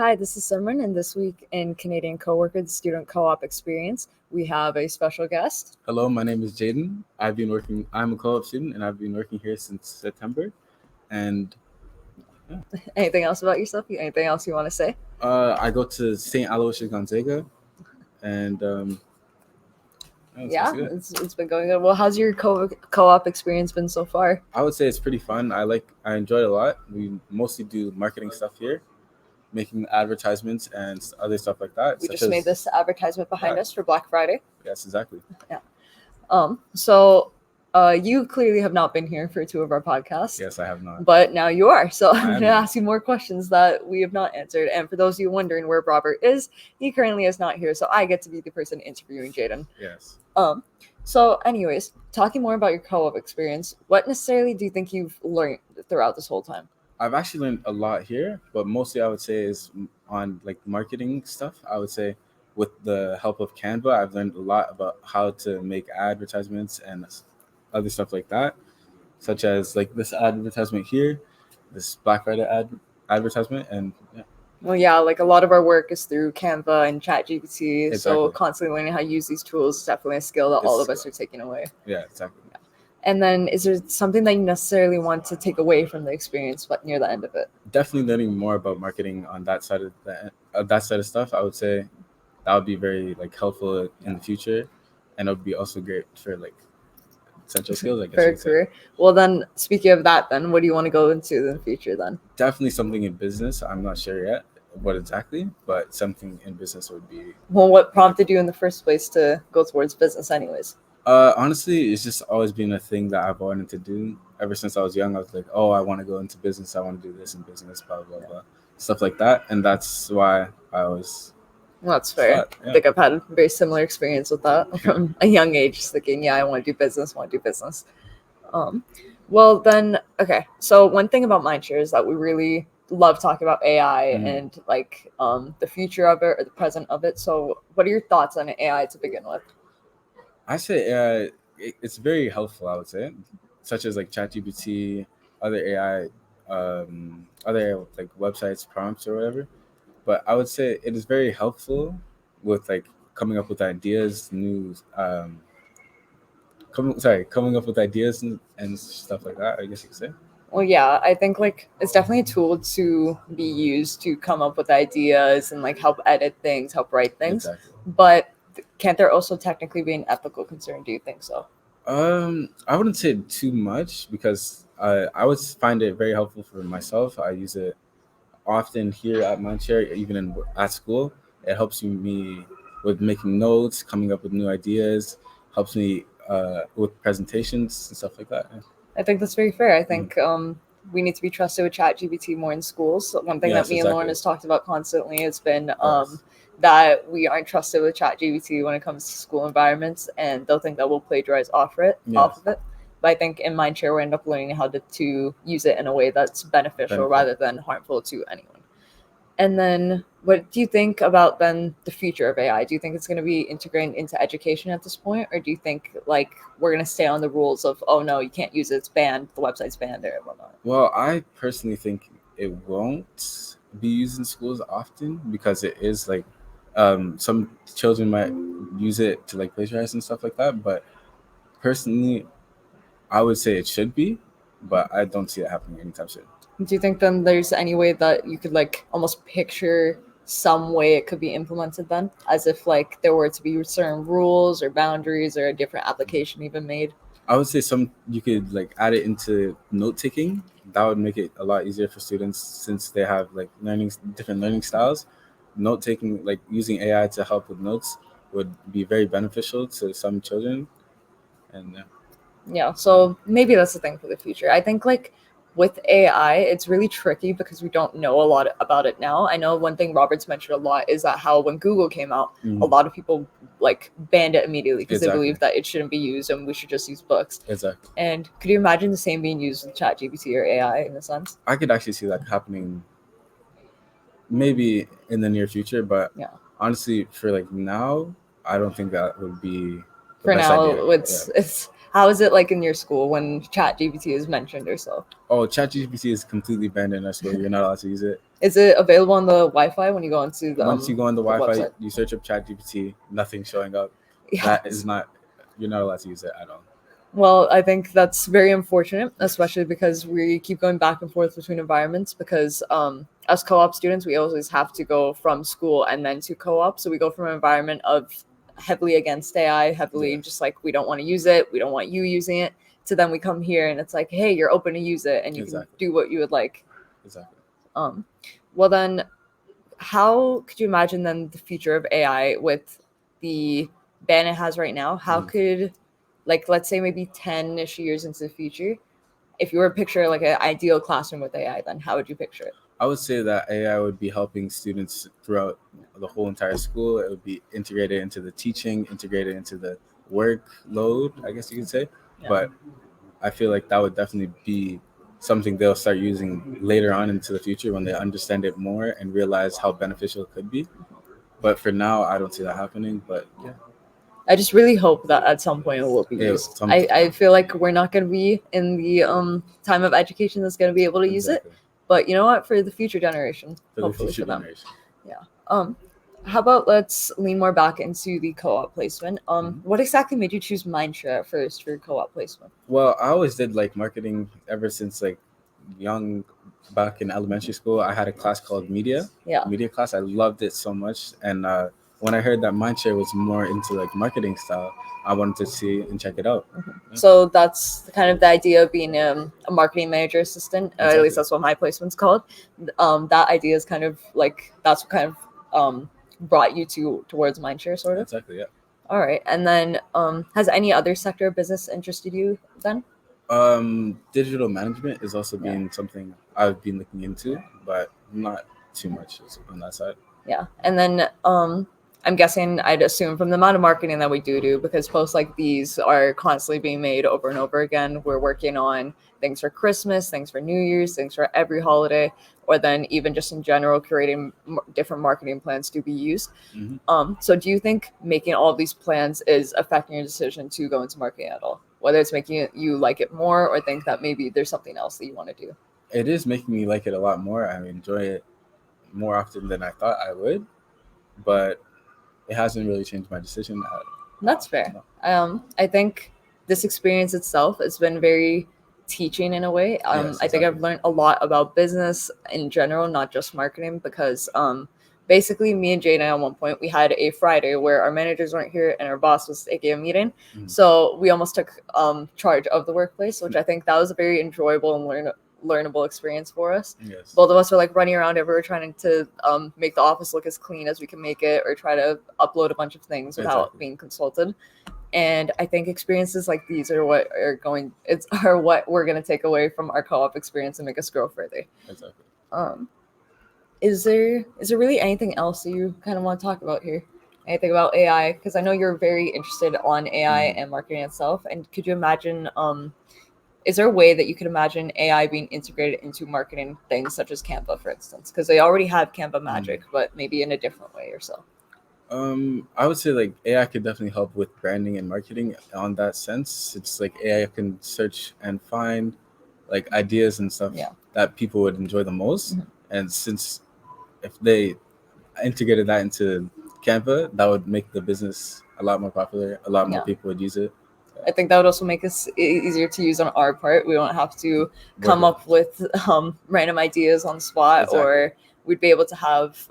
Hi, this is Simran, and this week in Canadian CoWorker, the student co-op experience, we have a special guest. Hello, my name is Jaden. I'm a co-op student and I've been working here since September. And Anything else about yourself? Anything else you want to say? I go to St. Aloysius Gonzaga and that's Yeah, basically it. it's been going good. Well, how's your co-op experience been so far? I would say it's pretty fun. I enjoy it a lot. We mostly do marketing stuff here, making advertisements and other stuff like that. We just made this advertisement behind us for Black Friday. Yes, exactly. Yeah. So you clearly have not been here for two of our podcasts. Yes, I have not. But now you are. So I'm going to ask you more questions that we have not answered. And for those of you wondering where Robert is, he currently is not here. So I get to be the person interviewing Jaden. Yes. So anyways, talking more about your co-op experience, what necessarily do you think you've learned throughout this whole time? I've actually learned a lot here, but mostly I would say is on like marketing stuff. I would say with the help of Canva, I've learned a lot about how to make advertisements and other stuff like that, such as like this advertisement here, this Black Friday advertisement, and yeah. Well, yeah, like a lot of our work is through Canva and ChatGPT, Exactly. so constantly learning how to use these tools is definitely a skill that all of us are taking away. Yeah, exactly. Yeah. And then is there something that you necessarily want to take away from the experience but near the end of it? Definitely learning more about marketing on that side of stuff. I would say that would be very like helpful in the future, and it would be also great for like essential skills, I guess. For a career. Well, then speaking of that, then what do you want to go into in the future then? Definitely something in business. I'm not sure yet what exactly, but something in business would be. Well, what prompted you in the first place to go towards business anyways? Honestly, it's just always been a thing that I've wanted to do ever since I was young. I was like, oh, I want to go into business. I want to do this in business, blah, blah, blah, stuff like that. And that's why I was. Well, that's fair. Yeah. I think I've had a very similar experience with that from a young age, just thinking, yeah, I want to do business. Well, then, okay. So one thing about MindShare is that we really love talking about AI and like the future of it or the present of it. So what are your thoughts on AI to begin with? I say it's very helpful, I would say, such as like ChatGPT, other AI, other like websites, prompts or whatever. But I would say it is very helpful with like coming up with ideas, coming up with ideas and stuff like that, I guess you could say. Well, yeah, I think like it's definitely a tool to be used to come up with ideas and like help edit things, help write things. Exactly. But can't there also technically be an ethical concern? Do you think so? I wouldn't say too much because I would find it very helpful for myself. I use it often here at MindShare, even at school. It helps me with making notes, coming up with new ideas, helps me with presentations and stuff like that. Yeah. I think that's very fair. I think we need to be trusted with ChatGPT more in schools. One thing that me and Lauren has talked about constantly has been that we aren't trusted with ChatGPT when it comes to school environments, and they'll think that we'll plagiarize off of it. But I think in MindShare, we end up learning how to use it in a way that's beneficial rather than harmful to anyone. And then what do you think about then the future of AI? Do you think it's going to be integrated into education at this point? Or do you think like we're going to stay on the rules of, oh, no, you can't use it, it's banned, the website's banned or whatnot? Well, I personally think it won't be used in schools often because it is like some children might use it to like plagiarize and stuff like that. But personally, I would say it should be, but I don't see it happening anytime soon. Do you think then there's any way that you could like almost picture some way it could be implemented then, as if like there were to be certain rules or boundaries or a different application even made? I would say you could like add it into note taking. That would make it a lot easier for students since they have like different learning styles. Note taking, like using AI to help with notes, would be very beneficial to some children. And yeah, so maybe that's the thing for the future. I think like with AI, it's really tricky because we don't know a lot about it now. I know one thing Robert's mentioned a lot is that how when Google came out, a lot of people like banned it immediately because they believe that it shouldn't be used and we should just use books. Exactly. And could you imagine the same being used with ChatGPT or AI in a sense? I could actually see that happening maybe in the near future, but honestly, for like now, I don't think that would be the for best now. idea. It's how is it like in your school when ChatGPT is mentioned or so? Oh, ChatGPT is completely banned in our school. You're not allowed to use it. Is it available on the Wi-Fi when you go into the once you go on the Wi-Fi, website? you search up ChatGPT, nothing showing up. Yes. That is not, you're not allowed to use it at all. Well, I think that's very unfortunate, especially because we keep going back and forth between environments because as co-op students, we always have to go from school and then to co-op. So we go from an environment of heavily against AI, heavily just like we don't want to use it, we don't want you using it, to then we come here and it's like, hey, you're open to use it and you can do what you would like. Exactly. Well then, how could you imagine then the future of AI with the ban it has right now? How could, like, let's say maybe 10-ish years into the future, if you were to picture like an ideal classroom with AI, then how would you picture it? I would say that AI would be helping students throughout the whole entire school. It would be integrated into the teaching, integrated into the workload, I guess you could say. Yeah. But I feel like that would definitely be something they'll start using later on into the future when they understand it more and realize how beneficial it could be. But for now, I don't see that happening. But yeah. I just really hope that at some point it will be used. I feel like we're not going to be in the time of education that's going to be able to use it. But you know what? For the future generation, hopefully for them. Yeah. How about let's lean more back into the co-op placement. What exactly made you choose MindShare at first for your co-op placement? Well, I always did like marketing ever since like young, back in elementary school. I had a class called media class. I loved it so much. And when I heard that MindShare was more into like marketing style, I wanted to see and check it out. Yeah. So that's kind of the idea of being a marketing manager assistant. Exactly. At least that's what my placement's called. That idea is kind of like, that's what kind of brought you towards MindShare, sort of. Exactly, yeah. All right. And then has any other sector of business interested you then? Digital management is also being something I've been looking into, but not too much on that side. Yeah. And then I'm guessing, I'd assume from the amount of marketing that we do, because posts like these are constantly being made over and over again, we're working on things for Christmas, things for New Year's, things for every holiday, or then even just in general, creating different marketing plans to be used. So do you think making all of these plans is affecting your decision to go into marketing at all? Whether it's making you like it more or think that maybe there's something else that you want to do? It is making me like it a lot more. I enjoy it more often than I thought I would, but it hasn't really changed my decision. That's fair. No. I think this experience itself has been very teaching in a way. Yes, I think I've learned a lot about business in general, not just marketing, because basically me and Jaden at one point, we had a Friday where our managers weren't here and our boss was taking a meeting. So we almost took charge of the workplace, which I think that was a very enjoyable and learnable experience for us. Yes. Both of us were like running around everywhere trying to make the office look as clean as we can make it, or try to upload a bunch of things without being consulted. And I think experiences like these are what what we're going to take away from our co-op experience and make us grow further. Exactly. Is there really anything else that you kind of want to talk about here? Anything about AI? Because I know you're very interested on AI and marketing itself. And could you imagine, is there a way that you could imagine AI being integrated into marketing things such as Canva, for instance? Because they already have Canva Magic, but maybe in a different way or so. I would say like AI could definitely help with branding and marketing on that sense. It's like AI can search and find like ideas and stuff that people would enjoy the most. And since if they integrated that into Canva, that would make the business a lot more popular. A lot more people would use it. I think that would also make us easier to use on our part. We don't have to come up with random ideas on the spot, or we'd be able to have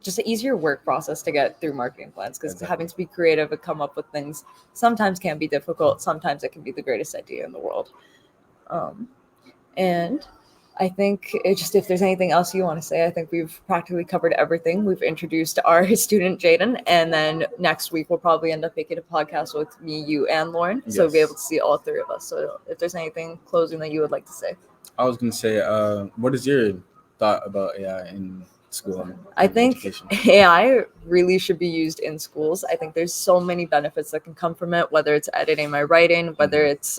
just an easier work process to get through marketing plans, because having to be creative and come up with things sometimes can be difficult. Sometimes it can be the greatest idea in the world. And I think if there's anything else you want to say, I think we've practically covered everything. We've introduced our student, Jaden, and then next week we'll probably end up making a podcast with me, you, and Lauren. So we'll be able to see all three of us. So if there's anything closing that you would like to say. I was going to say, what is your thought about AI in school? I think education? AI really should be used in schools. I think there's so many benefits that can come from it, whether it's editing my writing, whether it's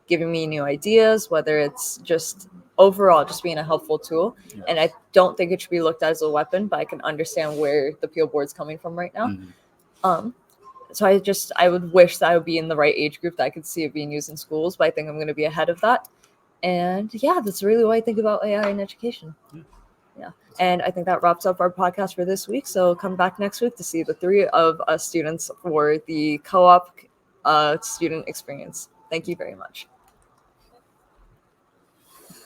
giving me new ideas, whether it's just overall just being a helpful tool. Yes. And I don't think it should be looked at as a weapon, but I can understand where the PO board's coming from right now. So I would wish that I would be in the right age group that I could see it being used in schools, but I think I'm going to be ahead of that. And yeah, that's really what I think about AI in education. Yeah. And I think that wraps up our podcast for this week. So come back next week to see the 3 of us students for the co-op student experience. Thank you very much.